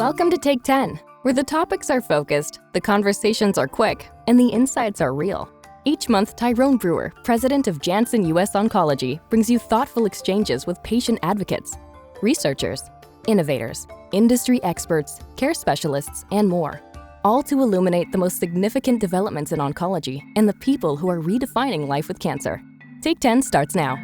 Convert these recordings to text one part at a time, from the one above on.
Welcome to Take 10, where the topics are focused, the conversations are quick, and the insights are real. Each month, Tyrone Brewer, president of Janssen US Oncology, brings you thoughtful exchanges with patient advocates, researchers, innovators, industry experts, care specialists, and more, all to illuminate the most significant developments in oncology and the people who are redefining life with cancer. Take 10 starts now.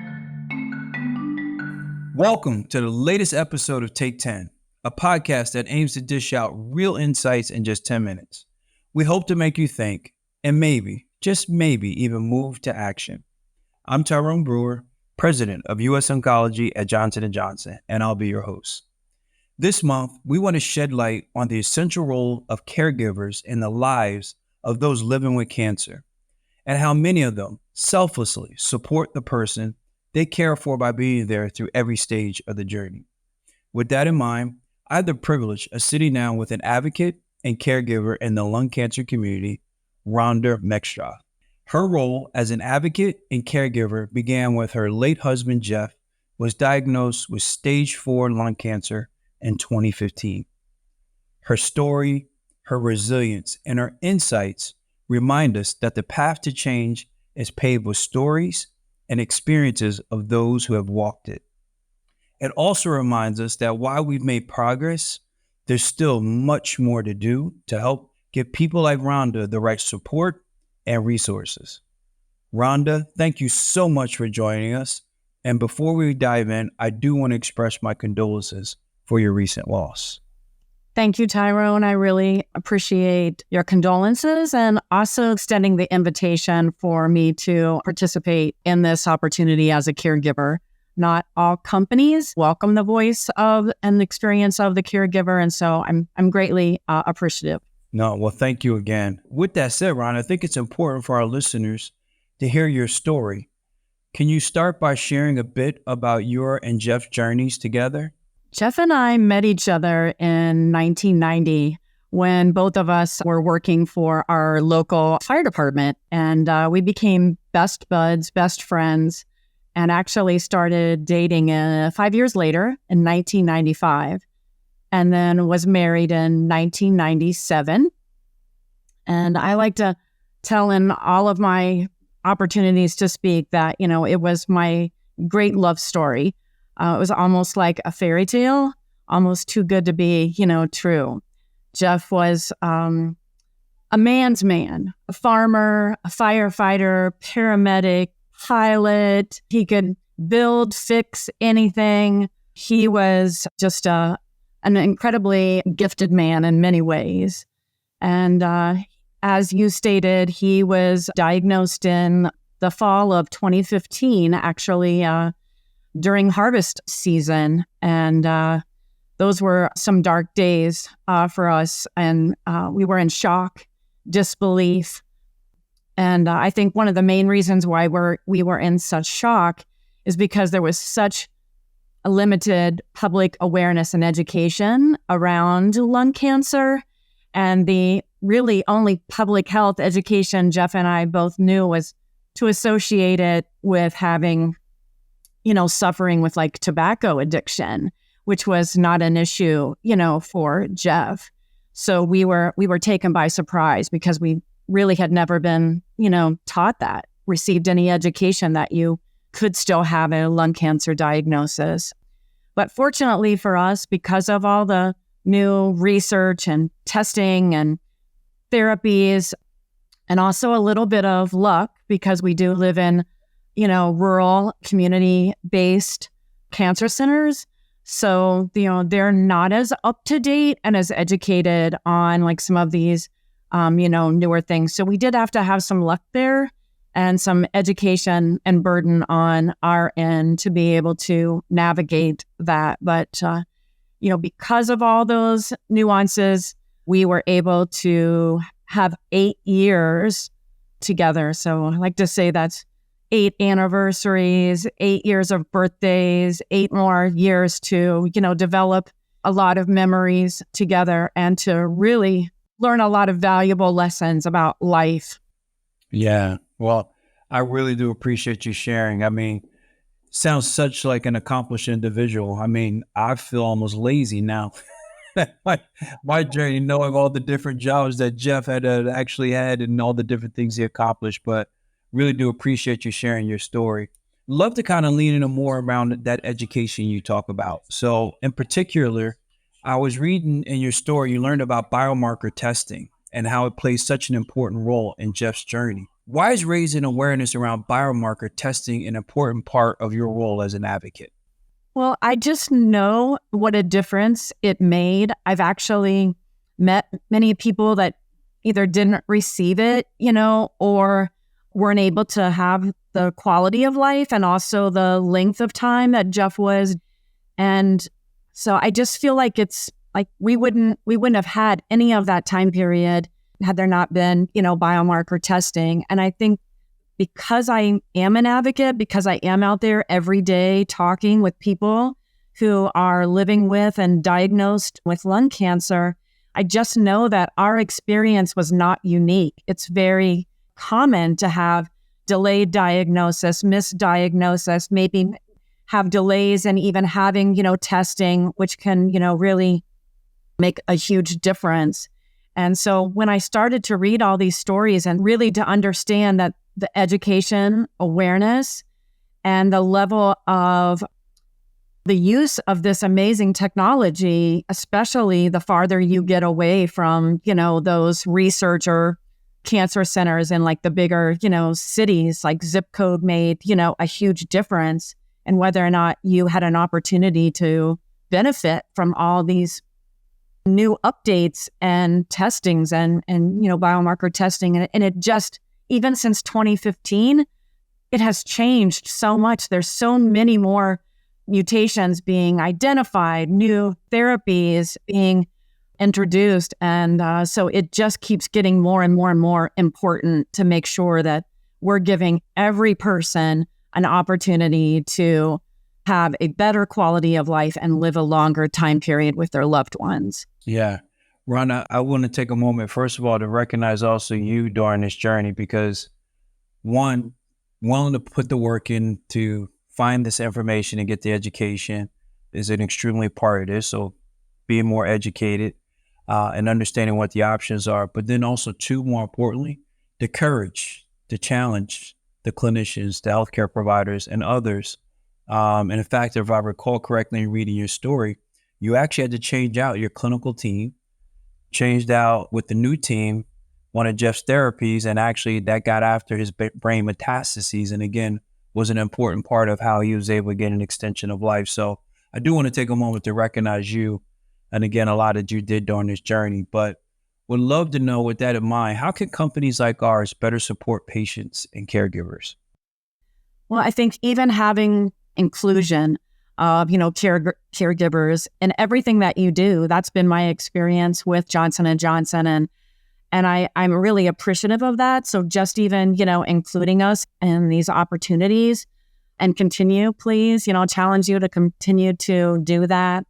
Welcome to the latest episode of Take 10, a podcast that aims to dish out real insights in just 10 minutes. We hope to make you think and maybe, just maybe, even move to action. I'm Tyrone Brewer, president of US Oncology at Johnson & Johnson, and I'll be your host. This month, we want to shed light on the essential role of caregivers in the lives of those living with cancer, and how many of them selflessly support the person they care for by being there through every stage of the journey. With that in mind, I have the privilege of sitting down with an advocate and caregiver in the lung cancer community, Rhonda Meckstroth. Her role as an advocate and caregiver began with her late husband, Jeff, was diagnosed with stage 4 lung cancer in 2015. Her story, her resilience, and her insights remind us that the path to change is paved with stories and experiences of those who have walked it. It also reminds us that while we've made progress, there's still much more to do to help give people like Rhonda the right support and resources. Rhonda, thank you so much for joining us. And before we dive in, I do want to express my condolences for your recent loss. Thank you, Tyrone. I really appreciate your condolences and also extending the invitation for me to participate in this opportunity as a caregiver. Not all companies welcome the voice of and experience of the caregiver, and so I'm greatly appreciative. No, well, thank you again. With that said, Ron, I think it's important for our listeners to hear your story. Can you start by sharing a bit about your and Jeff's journeys together? Jeff and I met each other in 1990 when both of us were working for our local fire department, and we became best buds, best friends, and actually started dating 5 years later in 1995, and then was married in 1997. And I like to tell in all of my opportunities to speak that, it was my great love story. It was almost like a fairy tale, almost too good to be, true. Jeff was a man's man, a farmer, a firefighter, paramedic, pilot. He could build, fix anything. He was just an incredibly gifted man in many ways. And as you stated, he was diagnosed in the fall of 2015, actually, during harvest season. And those were some dark days for us. And we were in shock, disbelief. And I think one of the main reasons why we were in such shock is because there was such a limited public awareness and education around lung cancer. And the really only public health education Jeff and I both knew was to associate it with having suffering with like tobacco addiction, which was not an issue, for Jeff. So we were taken by surprise because we really had never been, taught that, received any education that you could still have a lung cancer diagnosis. But fortunately for us, because of all the new research and testing and therapies, and also a little bit of luck because we do live in rural community-based cancer centers. So, they're not as up-to-date and as educated on like some of these, newer things. So we did have to have some luck there and some education and burden on our end to be able to navigate that. But, because of all those nuances, we were able to have 8 years together. So I like to say that's 8 anniversaries, 8 years of birthdays, 8 more years to, develop a lot of memories together and to really learn a lot of valuable lessons about life. Yeah, well, I really do appreciate you sharing. I mean, sounds such like an accomplished individual. I mean, I feel almost lazy now my, my journey, knowing all the different jobs that Jeff had actually had and all the different things he accomplished. But really do appreciate you sharing your story. Love to kind of lean into more around that education you talk about. So in particular, I was reading in your story, you learned about biomarker testing and how it plays such an important role in Jeff's journey. Why is raising awareness around biomarker testing an important part of your role as an advocate? Well, I just know what a difference it made. I've actually met many people that either didn't receive it, or weren't able to have the quality of life and also the length of time that Jeff was. And so I just feel like it's like we wouldn't have had any of that time period had there not been, biomarker testing. And I think because I am an advocate, because I am out there every day talking with people who are living with and diagnosed with lung cancer, I just know that our experience was not unique. It's very common to have delayed diagnosis, misdiagnosis, maybe have delays in even having, testing, which can, really make a huge difference. And so when I started to read all these stories and really to understand that the education, awareness, and the level of the use of this amazing technology, especially the farther you get away from, those research or cancer centers in like the bigger, cities, like zip code made, a huge difference in whether or not you had an opportunity to benefit from all these new updates and testings and biomarker testing. And it just, even since 2015, it has changed so much. There's so many more mutations being identified, new therapies being introduced. And so it just keeps getting more and more and more important to make sure that we're giving every person an opportunity to have a better quality of life and live a longer time period with their loved ones. Yeah. Rhonda, I want to take a moment, first of all, to recognize also you during this journey because one, willing to put the work in to find this information and get the education is an extremely part of this. So being more educated and understanding what the options are, but then also two, more importantly, the courage to challenge the clinicians, the healthcare providers and others. And in fact, if I recall correctly in reading your story, you actually had to change out your clinical team, changed out with the new team, one of Jeff's therapies, and actually that got after his brain metastases. And again, was an important part of how he was able to get an extension of life. So I do want to take a moment to recognize you. And again, a lot that you did during this journey, but would love to know with that in mind, how can companies like ours better support patients and caregivers? Well, I think even having inclusion of, caregivers in everything that you do, that's been my experience with Johnson & Johnson. And I'm really appreciative of that. So just even, including us in these opportunities and continue, please, challenge you to continue to do that.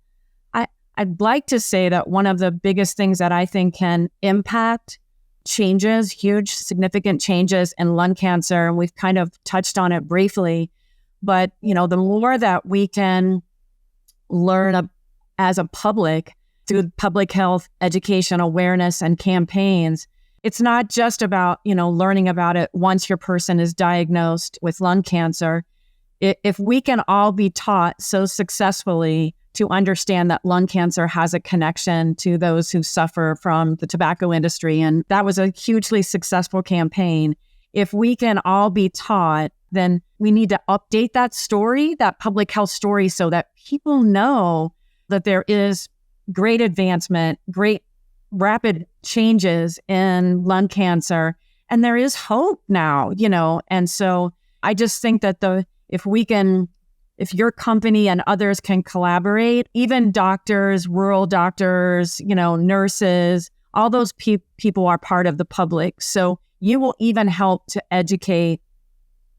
I'd like to say that one of the biggest things that I think can impact changes, huge, significant changes in lung cancer, and we've kind of touched on it briefly, but, the more that we can learn as a public through public health education, awareness, and campaigns, it's not just about, learning about it once your person is diagnosed with lung cancer. If we can all be taught so successfully to understand that lung cancer has a connection to those who suffer from the tobacco industry, and that was a hugely successful campaign. If we can all be taught, then we need to update that story, that public health story, so that people know that there is great advancement, great rapid changes in lung cancer, and there is hope now, And so I just think that if your company and others can collaborate, even doctors, rural doctors, nurses, all those people are part of the public. So you will even help to educate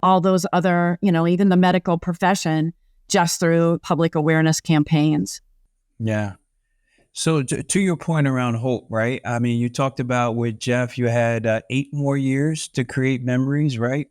all those other, even the medical profession just through public awareness campaigns. Yeah. So to your point around hope, right? I mean, you talked about with Jeff, you had 8 more years to create memories, right?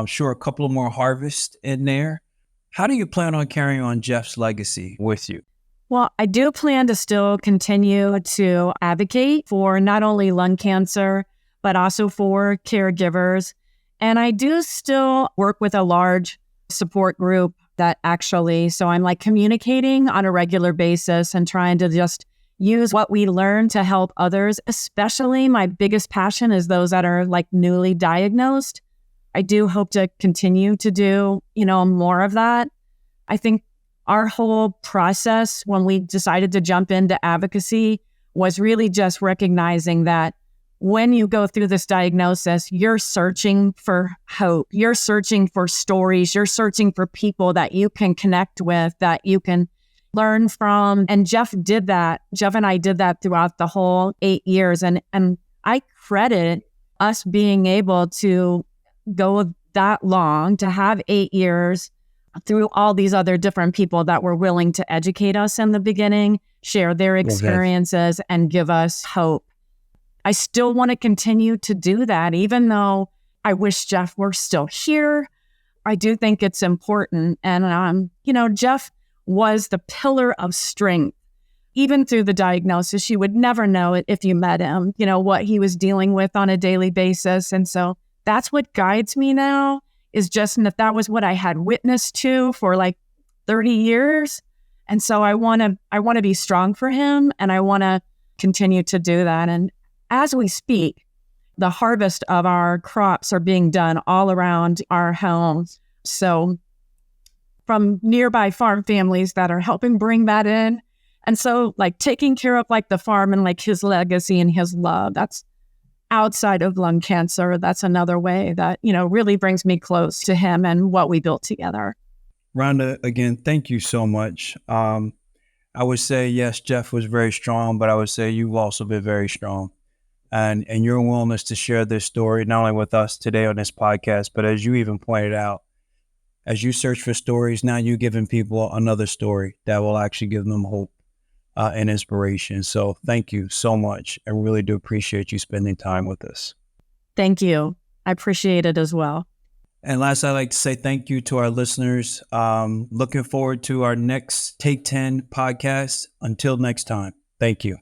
Sure, a couple of more harvests in there. How do you plan on carrying on Jeff's legacy with you? Well, I do plan to still continue to advocate for not only lung cancer, but also for caregivers. And I do still work with a large support group so I'm like communicating on a regular basis and trying to just use what we learn to help others. Especially my biggest passion is those that are like newly diagnosed. I do hope to continue to do, more of that. I think our whole process when we decided to jump into advocacy was really just recognizing that when you go through this diagnosis, you're searching for hope. You're searching for stories. You're searching for people that you can connect with, that you can learn from. And Jeff did that. Jeff and I did that throughout the whole 8 years. And I credit us being able to go that long, to have 8 years through all these other different people that were willing to educate us in the beginning, share their experiences, and give us hope. I still want to continue to do that, even though I wish Jeff were still here. I do think it's important. And, Jeff was the pillar of strength. Even through the diagnosis, you would never know it if you met him, what he was dealing with on a daily basis. And so that's what guides me now, is just that was what I had witnessed to for like 30 years. And so I want to be strong for him, and I want to continue to do that. And as we speak, the harvest of our crops are being done all around our homes. So from nearby farm families that are helping bring that in. And so like taking care of like the farm and like his legacy and his love, that's outside of lung cancer. That's another way that, really brings me close to him and what we built together. Rhonda, again, thank you so much. I would say, yes, Jeff was very strong, but I would say you've also been very strong. And your willingness to share this story, not only with us today on this podcast, but as you even pointed out, as you search for stories, now you're giving people another story that will actually give them hope and inspiration. So thank you so much. I really do appreciate you spending time with us. Thank you. I appreciate it as well. And last, I'd like to say thank you to our listeners. Looking forward to our next Take 10 podcast. Until next time, thank you.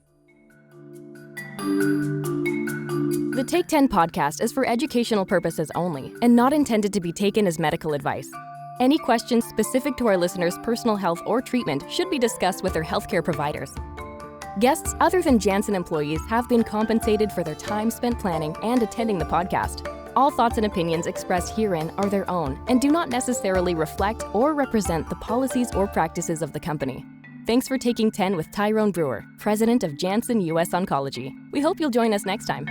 The Take 10 podcast is for educational purposes only and not intended to be taken as medical advice. Any questions specific to our listeners' personal health or treatment should be discussed with their healthcare providers. Guests other than Janssen employees have been compensated for their time spent planning and attending the podcast. All thoughts and opinions expressed herein are their own and do not necessarily reflect or represent the policies or practices of the company. Thanks for taking 10 with Tyrone Brewer, President of Janssen US Oncology. We hope you'll join us next time.